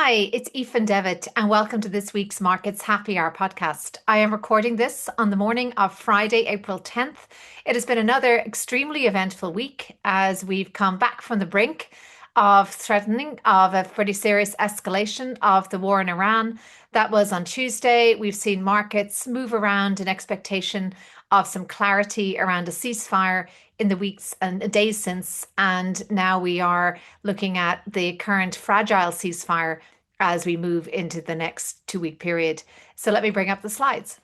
Hi, it's Aoife Devitt, and welcome to this week's Markets Happy Hour podcast. I am recording this on the morning of Friday, April 10th. It has been another extremely eventful week as we've come back from the brink of threatening of a pretty serious escalation of the war in Iran. That was on Tuesday. We've seen markets move around in expectation of some clarity around a ceasefire in the weeks and days since. And now we are looking at the current fragile ceasefire as we move into the next 2 week period. So let me bring up the slides.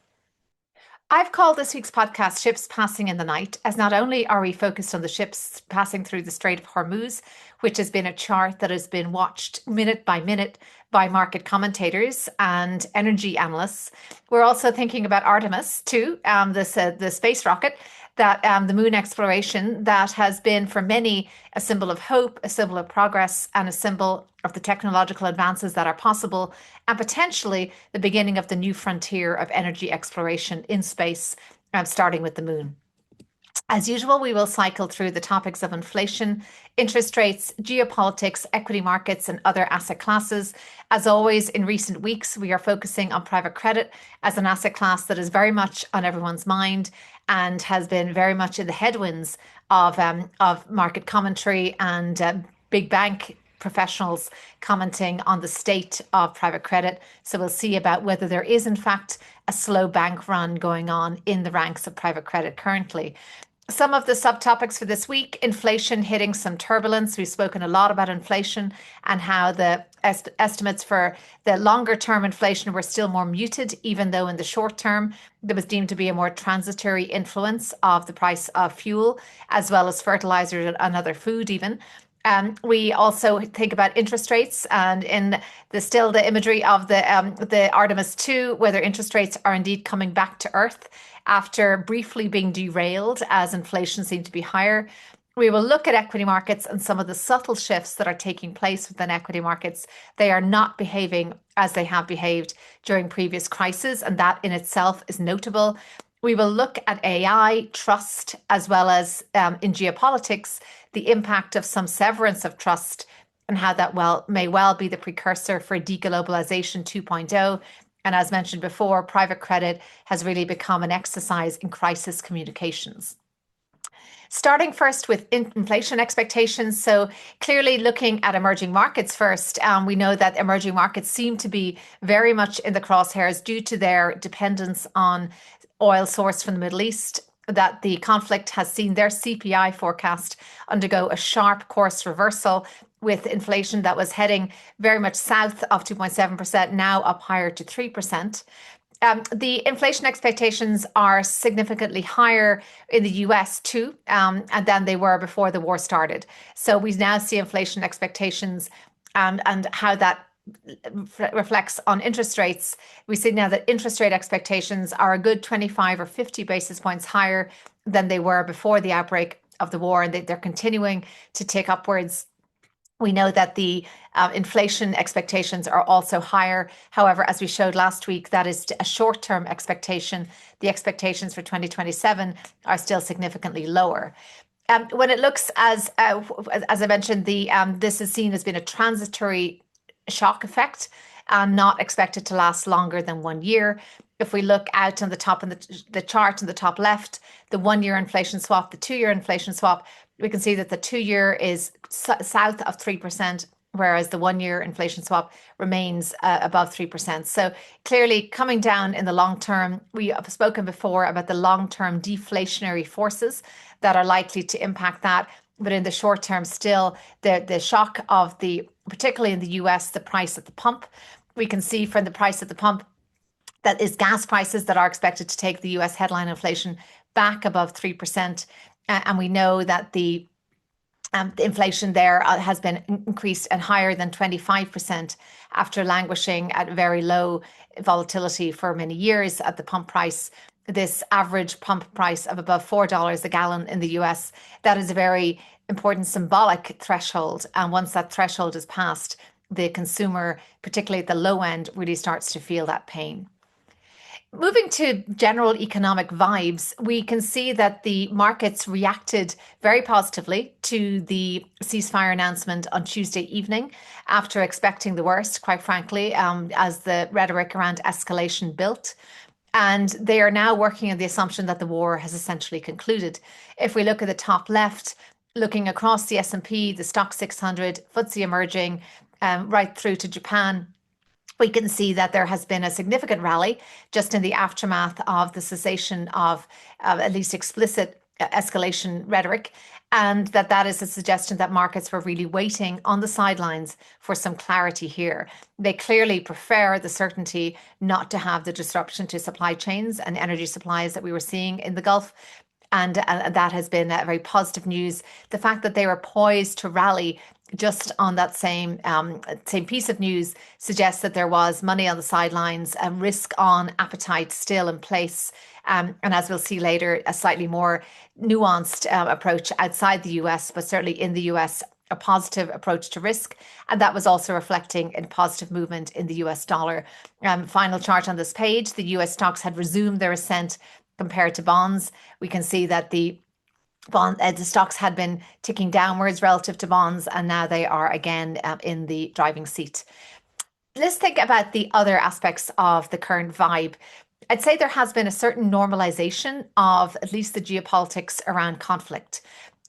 I've called this week's podcast Ships Passing in the Night, as not only are we focused on the ships passing through the Strait of Hormuz, which has been a chart that has been watched minute by minute by market commentators and energy analysts, we're also thinking about Artemis II, the space rocket, that the moon exploration that has been for many a symbol of hope, a symbol of progress, and a symbol of the technological advances that are possible, and potentially the beginning of the new frontier of energy exploration in space, starting with the moon. As usual, we will cycle through the topics of inflation, interest rates, geopolitics, equity markets, and other asset classes. As always, in recent weeks, we are focusing on private credit as an asset class that is very much on everyone's mind and has been very much in the headwinds of market commentary and big bank professionals commenting on the state of private credit. So we'll see about whether there is, in fact, a slow bank run going on in the ranks of private credit currently. Some of the subtopics for this week: inflation hitting some turbulence. We've spoken a lot about inflation and how the estimates for the longer term inflation were still more muted, even though in the short term there was deemed to be a more transitory influence of the price of fuel, as well as fertilizer and other food even. We also think about interest rates, and in the imagery of the Artemis II, whether interest rates are indeed coming back to earth after briefly being derailed as inflation seemed to be higher. We will look at equity markets and some of the subtle shifts that are taking place within equity markets. They are not behaving as they have behaved during previous crises, and that in itself is notable. We will look at AI, trust, as well as in geopolitics, the impact of some severance of trust and how that may well be the precursor for deglobalization 2.0. And as mentioned before, private credit has really become an exercise in crisis communications. Starting first with inflation expectations. So clearly looking at emerging markets first, we know that emerging markets seem to be very much in the crosshairs due to their dependence on oil sourced from the Middle East, that the conflict has seen their CPI forecast undergo a sharp course reversal, with inflation that was heading very much south of 2.7%, now up higher to 3%. The inflation expectations are significantly higher in the US too, and than they were before the war started. So we now see inflation expectations and how that reflects on interest rates. We see now that interest rate expectations are a good 25 or 50 basis points higher than they were before the outbreak of the war, and they're continuing to tick upwards. We know that the inflation expectations are also higher. However, as we showed last week, that is a short-term expectation. The expectations for 2027 are still significantly lower. When it looks as I mentioned, this is seen as being a transitory shock effect and not expected to last longer than 1 year. If we look out on the top in the chart on the top left, the 1 year inflation swap, the 2 year inflation swap, we can see that the 2 year is south of 3%, whereas the 1 year inflation swap remains above 3%. So clearly coming down in the long term. We have spoken before about the long-term deflationary forces that are likely to impact that. But in the short term, still the shock of particularly in the US, the price at the pump. We can see from the price at the pump that is gas prices that are expected to take the US headline inflation back above 3%. And we know that the inflation there has been increased and higher than 25% after languishing at very low volatility for many years at the pump price. This average pump price of above $4 a gallon in the US, that is a very important symbolic threshold. And once that threshold is passed, the consumer, particularly at the low end, really starts to feel that pain. Moving to general economic vibes, we can see that the markets reacted very positively to the ceasefire announcement on Tuesday evening after expecting the worst, quite frankly, as the rhetoric around escalation built. And they are now working on the assumption that the war has essentially concluded. If we look at the top left, looking across the S&P, the Stock 600, FTSE emerging, right through to Japan, we can see that there has been a significant rally just in the aftermath of the cessation of at least explicit escalation rhetoric, and that is a suggestion that markets were really waiting on the sidelines for some clarity here. They clearly prefer the certainty not to have the disruption to supply chains and energy supplies that we were seeing in the Gulf. And that has been very positive news. The fact that they were poised to rally just on that same piece of news suggests that there was money on the sidelines, a risk on appetite still in place. And as we'll see later, a slightly more nuanced approach outside the US, but certainly in the US, a positive approach to risk. And that was also reflecting in positive movement in the US dollar. Final chart on this page, the US stocks had resumed their ascent compared to bonds. We can see that the stocks had been ticking downwards relative to bonds, and now they are again in the driving seat. Let's think about the other aspects of the current vibe. I'd say there has been a certain normalization of at least the geopolitics around conflict.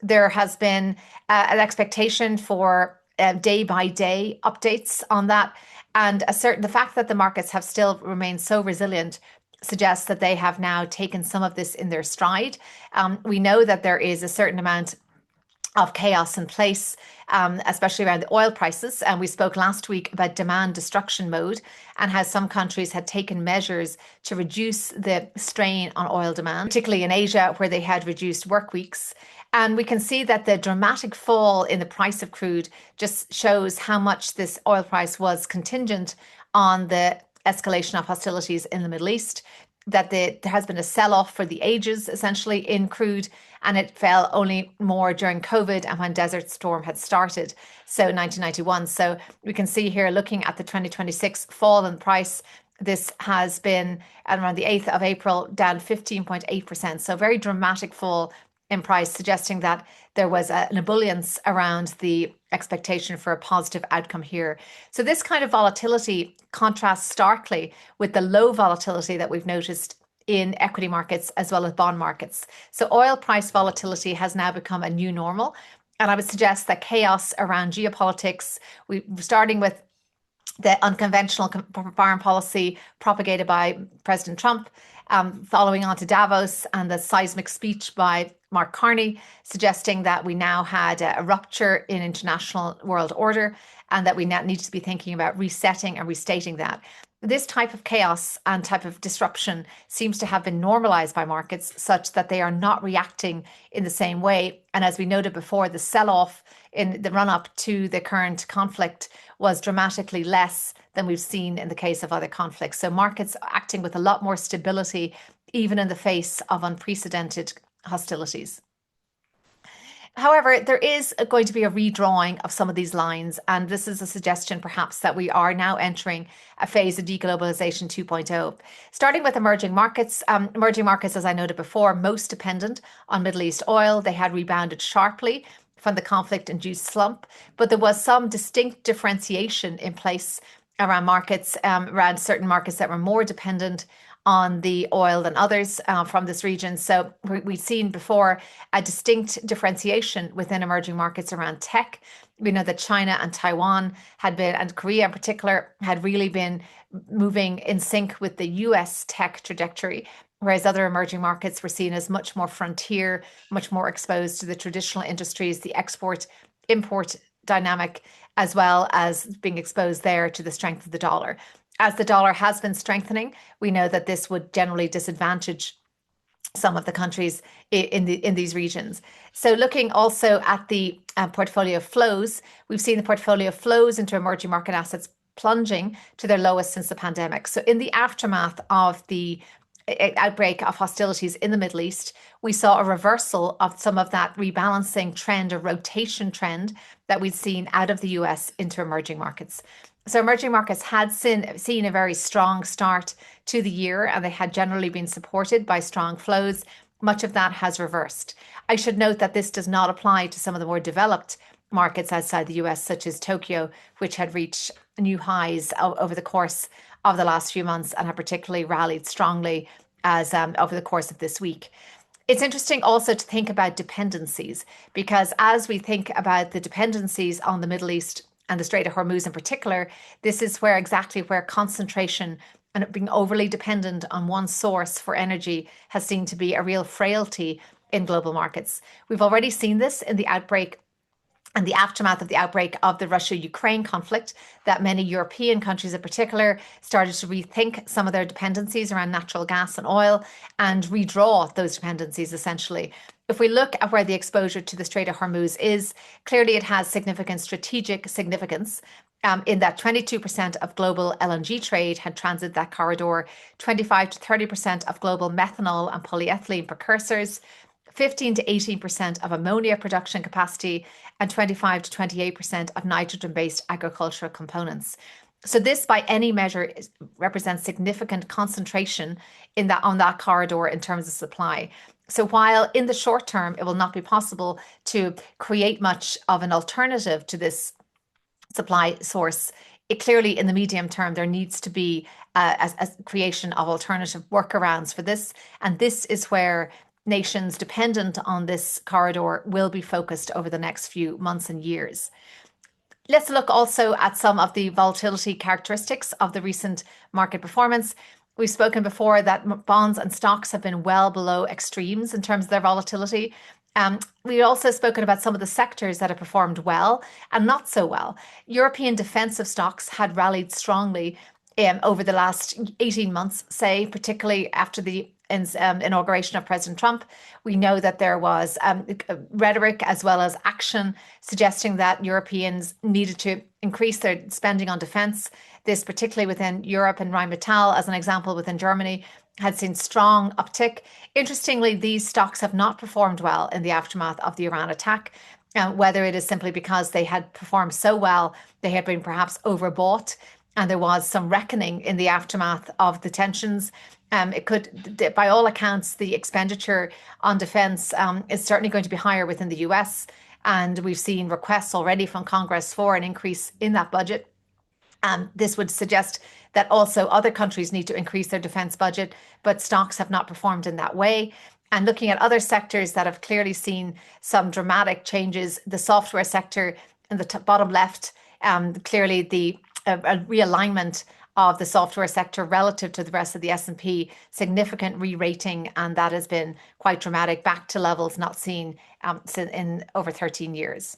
There has been an expectation for day by day updates on that, and the fact that the markets have still remained so resilient suggests that they have now taken some of this in their stride. We know that there is a certain amount of chaos in place, especially around the oil prices. And we spoke last week about demand destruction mode and how some countries had taken measures to reduce the strain on oil demand, particularly in Asia, where they had reduced work weeks. And we can see that the dramatic fall in the price of crude just shows how much this oil price was contingent on the escalation of hostilities in the Middle East, that there has been a sell-off for the ages, essentially, in crude, and it fell only more during COVID and when Desert Storm had started, so 1991. So we can see here, looking at the 2026 fall in price, this has been around the 8th of April, down 15.8%. So very dramatic fall in price, suggesting that there was an ebullience around the expectation for a positive outcome here. So this kind of volatility contrasts starkly with the low volatility that we've noticed in equity markets as well as bond markets. So oil price volatility has now become a new normal. And I would suggest that chaos around geopolitics, starting with the unconventional foreign policy propagated by President Trump, following on to Davos and the seismic speech by Mark Carney, suggesting that we now had a rupture in international world order and that we now need to be thinking about resetting and restating that. This type of chaos and type of disruption seems to have been normalized by markets such that they are not reacting in the same way. And as we noted before, the sell-off in the run-up to the current conflict was dramatically less than we've seen in the case of other conflicts. So markets acting with a lot more stability, even in the face of unprecedented hostilities. However, there is going to be a redrawing of some of these lines, and this is a suggestion perhaps that we are now entering a phase of deglobalization 2.0. Starting with emerging markets, as I noted before, most dependent on Middle East oil. They had rebounded sharply from the conflict-induced slump, but there was some distinct differentiation in place around markets, around certain markets that were more dependent on the oil than others from this region. So we've seen before a distinct differentiation within emerging markets around tech. We know that China and Taiwan had been, and Korea in particular, had really been moving in sync with the US tech trajectory, whereas other emerging markets were seen as much more frontier, much more exposed to the traditional industries, the export-import dynamic, as well as being exposed there to the strength of the dollar. As the dollar has been strengthening, we know that this would generally disadvantage some of the countries in these regions. So looking also at the portfolio flows, we've seen the portfolio flows into emerging market assets plunging to their lowest since the pandemic. So in the aftermath of the outbreak of hostilities in the Middle East, we saw a reversal of some of that rebalancing trend or rotation trend that we'd seen out of the US into emerging markets. So emerging markets had seen a very strong start to the year, and they had generally been supported by strong flows. Much of that has reversed. I should note that this does not apply to some of the more developed markets outside the US, such as Tokyo, which had reached new highs over the course of the last few months and have particularly rallied strongly as over the course of this week. It's interesting also to think about dependencies, because as we think about the dependencies on the Middle East and the Strait of Hormuz in particular, this is where exactly where concentration and being overly dependent on one source for energy has seen to be a real frailty in global markets. We've already seen this in the outbreak and the aftermath of the outbreak of the Russia-Ukraine conflict, that many European countries in particular started to rethink some of their dependencies around natural gas and oil and redraw those dependencies essentially. If we look at where the exposure to the Strait of Hormuz is, clearly it has significant strategic significance. In that 22% of global LNG trade had transit that corridor, 25 to 30% of global methanol and polyethylene precursors, 15 to 18% of ammonia production capacity, and 25 to 28% of nitrogen-based agricultural components. So this, by any measure, represents significant concentration in that on that corridor in terms of supply. So while in the short term it will not be possible to create much of an alternative to this supply source, it clearly in the medium term there needs to be a creation of alternative workarounds for this, and this is where nations dependent on this corridor will be focused over the next few months and years. Let's look also at some of the volatility characteristics of the recent market performance. We've spoken before that bonds and stocks have been well below extremes in terms of their volatility. We also spoken about some of the sectors that have performed well and not so well. European defensive stocks had rallied strongly over the last 18 months, say, particularly after the inauguration of President Trump. We know that there was rhetoric as well as action suggesting that Europeans needed to increase their spending on defense. This, particularly within Europe, and Rheinmetall, as an example, within Germany, had seen strong uptick. Interestingly, these stocks have not performed well in the aftermath of the Iran attack. Whether it is simply because they had performed so well, they had been perhaps overbought, and there was some reckoning in the aftermath of the tensions. It could, by all accounts, the expenditure on defense is certainly going to be higher within the US, and we've seen requests already from Congress for an increase in that budget. This would suggest that also other countries need to increase their defense budget, but stocks have not performed in that way. And looking at other sectors that have clearly seen some dramatic changes, the software sector in the bottom left, clearly the realignment of the software sector relative to the rest of the S&P, significant re-rating, and that has been quite dramatic, back to levels not seen in over 13 years.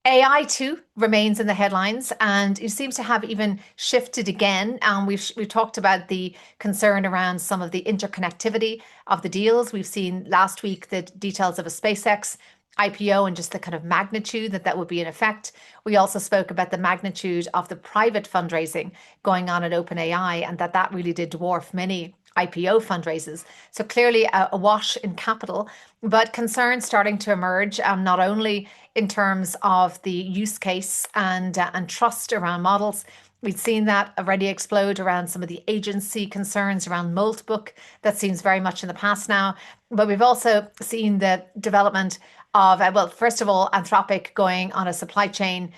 AI too remains in the headlines, and it seems to have even shifted again. We've talked about the concern around some of the interconnectivity of the deals. We've seen last week the details of a SpaceX IPO and just the kind of magnitude that would be in effect. We also spoke about the magnitude of the private fundraising going on at OpenAI, and that really did dwarf many IPO fundraisers. So clearly a wash in capital, but concerns starting to emerge, not only in terms of the use case and trust around models. We've seen that already explode around some of the agency concerns around Moltbook. That seems very much in the past now. But we've also seen the development of, well, first of all, Anthropic going on a supply chain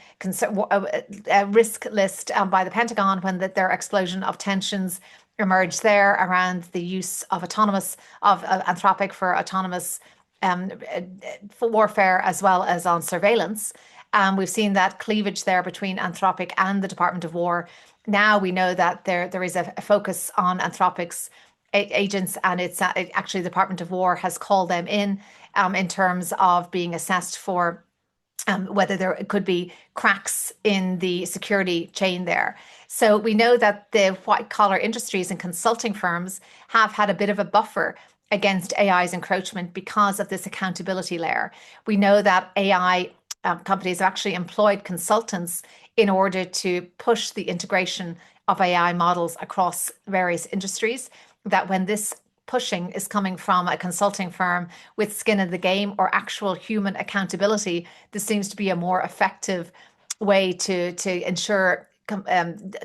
risk list by the Pentagon when their explosion of tensions emerged there around the use of Anthropic for autonomous for warfare as well as on surveillance. We've seen that cleavage there between Anthropic and the Department of War. Now we know that there is a focus on Anthropic's agents, and it's actually the Department of War has called them in terms of being assessed for whether there could be cracks in the security chain there. So we know that the white collar industries and consulting firms have had a bit of a buffer against AI's encroachment because of this accountability layer. We know that AI companies have actually employed consultants in order to push the integration of AI models across various industries, that when this pushing is coming from a consulting firm with skin in the game or actual human accountability, this seems to be a more effective way to ensure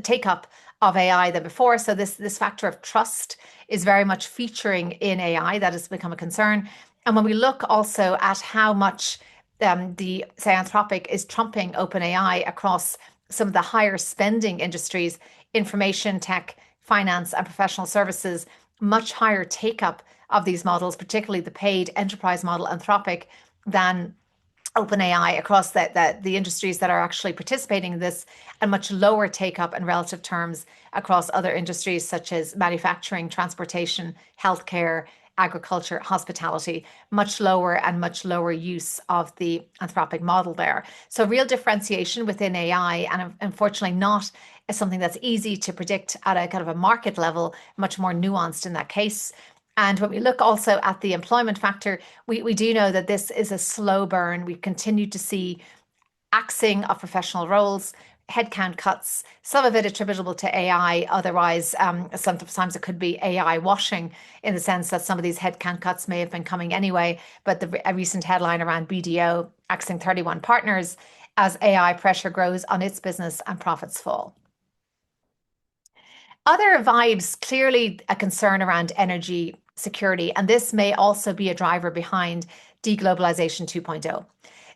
take up of AI than before. So this factor of trust is very much featuring in AI. That has become a concern. And when we look also at how much the say Anthropic is trumping OpenAI across some of the higher spending industries, information tech, finance, and professional services, much higher take up of these models, particularly the paid enterprise model Anthropic, than OpenAI across the industries that are actually participating in this, and much lower take up in relative terms across other industries such as manufacturing, transportation, healthcare, agriculture, hospitality, much lower and much lower use of the Anthropic model there. So real differentiation within AI, and unfortunately not something that's easy to predict at a kind of a market level, much more nuanced in that case. And when we look also at the employment factor, we do know that this is a slow burn. We continue to see axing of professional roles, headcount cuts, some of it attributable to AI. Otherwise, sometimes it could be AI washing in the sense that some of these headcount cuts may have been coming anyway. But a recent headline around BDO axing 31 partners as AI pressure grows on its business and profits fall. Other vibes, clearly a concern around energy security, and this may also be a driver behind deglobalization 2.0.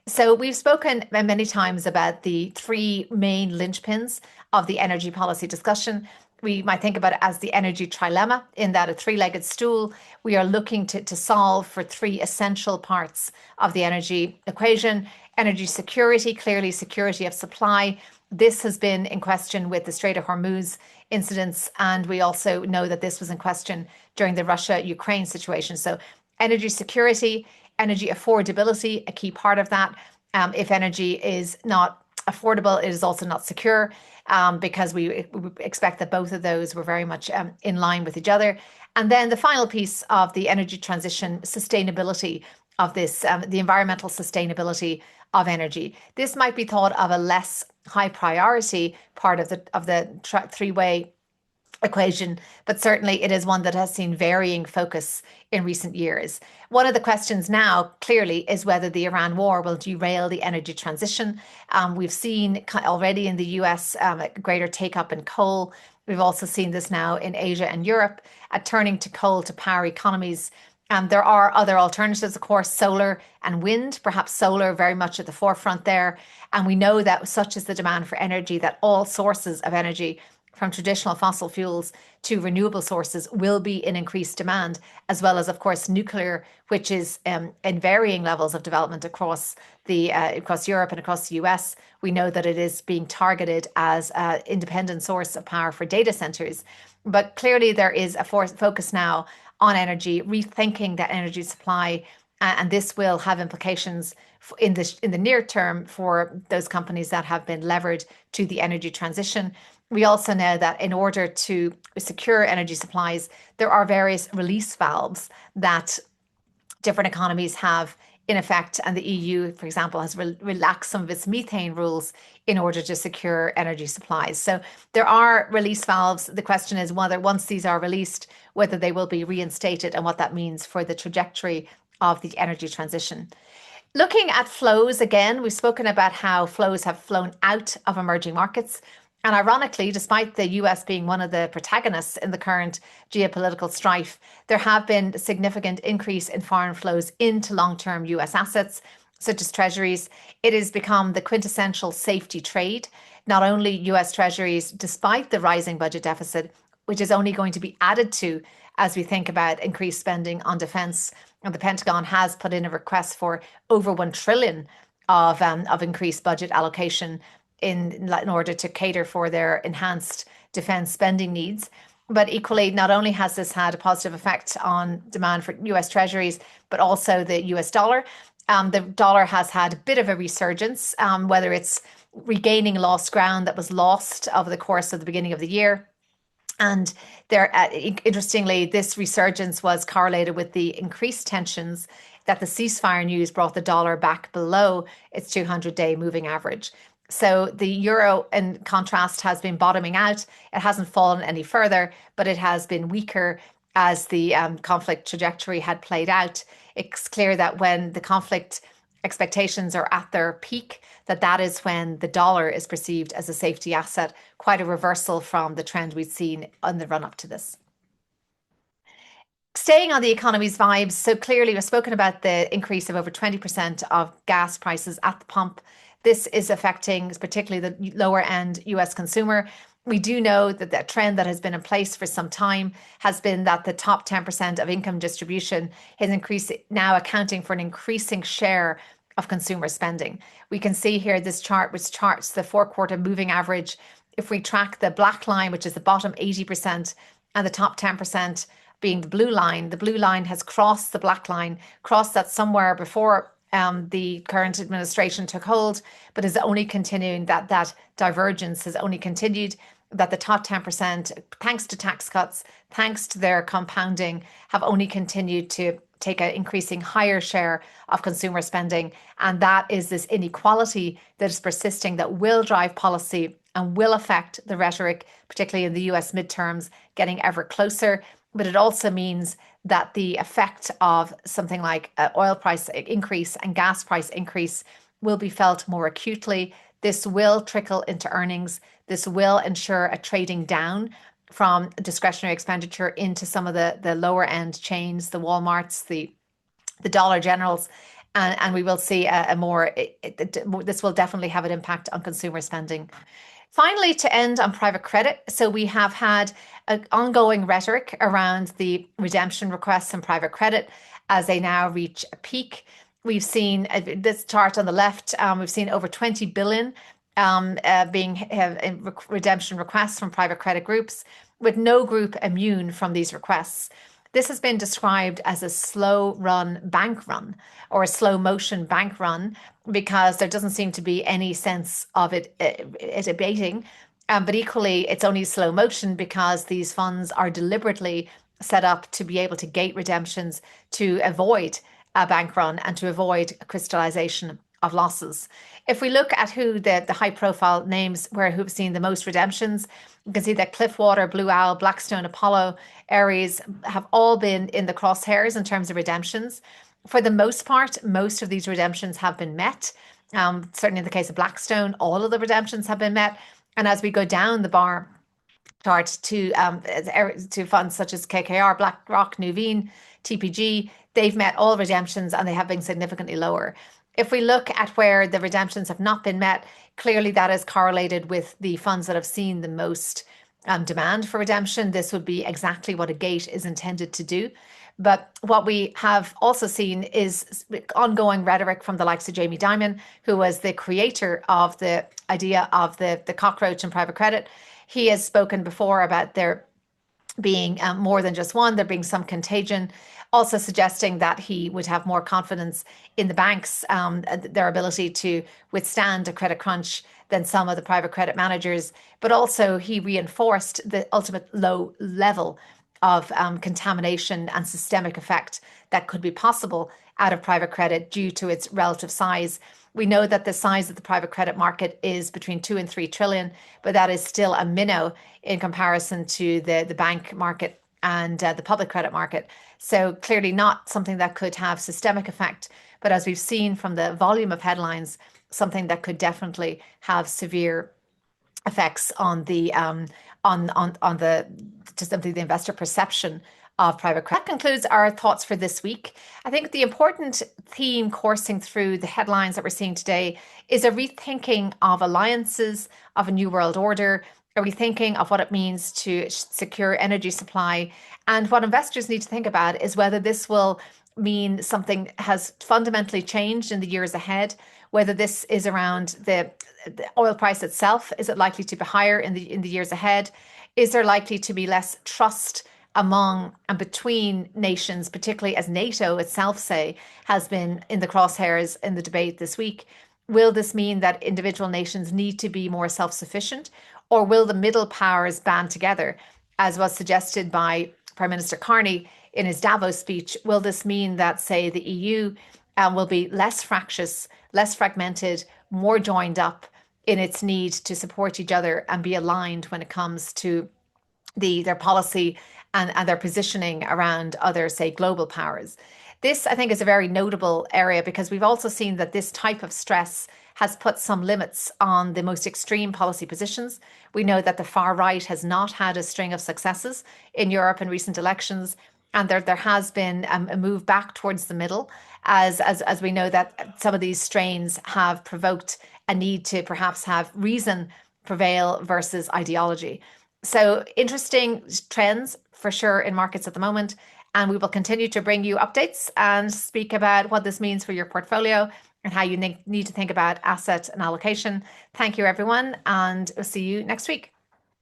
So we've spoken many times about the three main linchpins of the energy policy discussion. We might think about it as the energy trilemma, in that a three-legged stool. We are looking to solve for three essential parts of the energy equation. Energy security, clearly security of supply. This has been in question with the Strait of Hormuz incidents, and we also know that this was in question during the Russia-Ukraine situation. So energy security, energy affordability, a key part of that. If energy is not affordable, it is also not secure, because we expect that both of those were very much in line with each other. And then the final piece of the energy transition, sustainability of this, the environmental sustainability of energy. This might be thought of a less high priority part of the three-way equation, but certainly it is one that has seen varying focus in recent years. One of the questions now clearly is whether the Iran war will derail the energy transition. We've seen already in the US a greater take up in coal. We've also seen this now in Asia and Europe, turning to coal to power economies. There are other alternatives, of course, solar and wind, perhaps solar very much at the forefront there. And we know that such is the demand for energy that all sources of energy, from traditional fossil fuels to renewable sources, will be in increased demand, as well as, of course, nuclear, which is in varying levels of development across Europe and across the US. We know that it is being targeted as an independent source of power for data centers. But clearly there is a focus now on energy, rethinking that energy supply, and this will have implications in the near term for those companies that have been levered to the energy transition. We also know that in order to secure energy supplies, there are various release valves that different economies have in effect, and the EU, for example, has relaxed some of its methane rules in order to secure energy supplies. So there are release valves. The question is whether once these are released, whether they will be reinstated and what that means for the trajectory of the energy transition. Looking at flows again, we've spoken about how flows have flown out of emerging markets. And ironically, despite the US being one of the protagonists in the current geopolitical strife, there have been a significant increase in foreign flows into long-term US assets, such as treasuries. It has become the quintessential safety trade. Not only US treasuries, despite the rising budget deficit, which is only going to be added to as we think about increased spending on defense. And the Pentagon has put in a request for over 1 trillion of increased budget allocation in order to cater for their enhanced defense spending needs. But equally, not only has this had a positive effect on demand for US treasuries, but also the US dollar. The dollar has had a bit of a resurgence, whether it's regaining lost ground that was lost over the course of the beginning of the year. And there, interestingly, this resurgence was correlated with the increased tensions that the ceasefire news brought the dollar back below its 200-day moving average. So the euro, in contrast, has been bottoming out. It hasn't fallen any further, but it has been weaker as the conflict trajectory had played out. It's clear that when the conflict expectations are at their peak, that is when the dollar is perceived as a safety asset, quite a reversal from the trend we've seen on the run up to this. Staying on the economy's vibes, so clearly we've spoken about the increase of over 20% of gas prices at the pump. This is affecting particularly the lower end US consumer. We do know that the trend that has been in place for some time has been that the top 10% of income distribution is increasing, now accounting for an increasing share of consumer spending. We can see here this chart, which charts the 4-quarter moving average. If we track the black line, which is the bottom 80%, and the top 10% being the blue line has crossed the black line, crossed that somewhere before the current administration took hold, but is only continuing, that divergence has only continued, that the top 10%, thanks to tax cuts, thanks to their compounding, have only continued to take an increasing higher share of consumer spending. And that is this inequality that is persisting, that will drive policy and will affect the rhetoric, particularly in the US midterms, getting ever closer. But it also means that the effect of something like oil price increase and gas price increase will be felt more acutely. This will trickle into earnings. This will ensure a trading down from discretionary expenditure into some of the lower end chains, the Walmarts, the Dollar Generals. And we will see this will definitely have an impact on consumer spending. Finally, to end on private credit. So we have had an ongoing rhetoric around the redemption requests in private credit as they now reach a peak. We've seen this chart on the left, we've seen over 20 billion being redemption requests from private credit groups, with no group immune from these requests. This has been described as a slow run bank run, or a slow motion bank run, because there doesn't seem to be any sense of it abating. But equally, it's only slow motion because these funds are deliberately set up to be able to gate redemptions to avoid a bank run and to avoid a crystallization of losses. If we look at who the high profile names who've seen the most redemptions, you can see that Cliffwater, Blue Owl, Blackstone, Apollo, Ares have all been in the crosshairs in terms of redemptions. For the most part, most of these redemptions have been met. Certainly in the case of Blackstone, all of the redemptions have been met. And as we go down the bar chart to funds such as KKR, BlackRock, Nuveen, TPG, they've met all redemptions and they have been significantly lower. If we look at where the redemptions have not been met, clearly that is correlated with the funds that have seen the most demand for redemption. This would be exactly what a gate is intended to do. But what we have also seen is ongoing rhetoric from the likes of Jamie Dimon, who was the creator of the idea of the cockroach in private credit. He has spoken before about there being more than just one, there being some contagion, also suggesting that he would have more confidence in the banks, their ability to withstand a credit crunch than some of the private credit managers. But also he reinforced the ultimate low level of contamination and systemic effect that could be possible out of private credit due to its relative size. We know that the size of the private credit market is between 2 and 3 trillion, but that is still a minnow in comparison to the bank market and the public credit market. So clearly not something that could have systemic effect, but as we've seen from the volume of headlines, something that could definitely have severe effects on the just simply the investor perception of private credit. That concludes our thoughts for this week. I think the important theme coursing through the headlines that we're seeing today is a rethinking of alliances, of a new world order, a rethinking of what it means to secure energy supply. And what investors need to think about is whether this will mean something has fundamentally changed in the years ahead, whether this is around the oil price itself. Is it likely to be higher in the years ahead? Is there likely to be less trust among and between nations, particularly as NATO itself, say, has been in the crosshairs in the debate this week? Will this mean that individual nations need to be more self-sufficient, or will the middle powers band together, as was suggested by Prime Minister Carney in his Davos speech? Will this mean that, say, the EU will be less fractious, less fragmented, more joined up in its need to support each other and be aligned when it comes to their policy and their positioning around other, say, global powers? This, I think, is a very notable area because we've also seen that this type of stress has put some limits on the most extreme policy positions. We know that the far right has not had a string of successes in Europe in recent elections, and there has been a move back towards the middle, as we know that some of these strains have provoked a need to perhaps have reason prevail versus ideology. So interesting trends for sure in markets at the moment. And we will continue to bring you updates and speak about what this means for your portfolio and how you need to think about asset and allocation. Thank you, everyone, and we'll see you next week.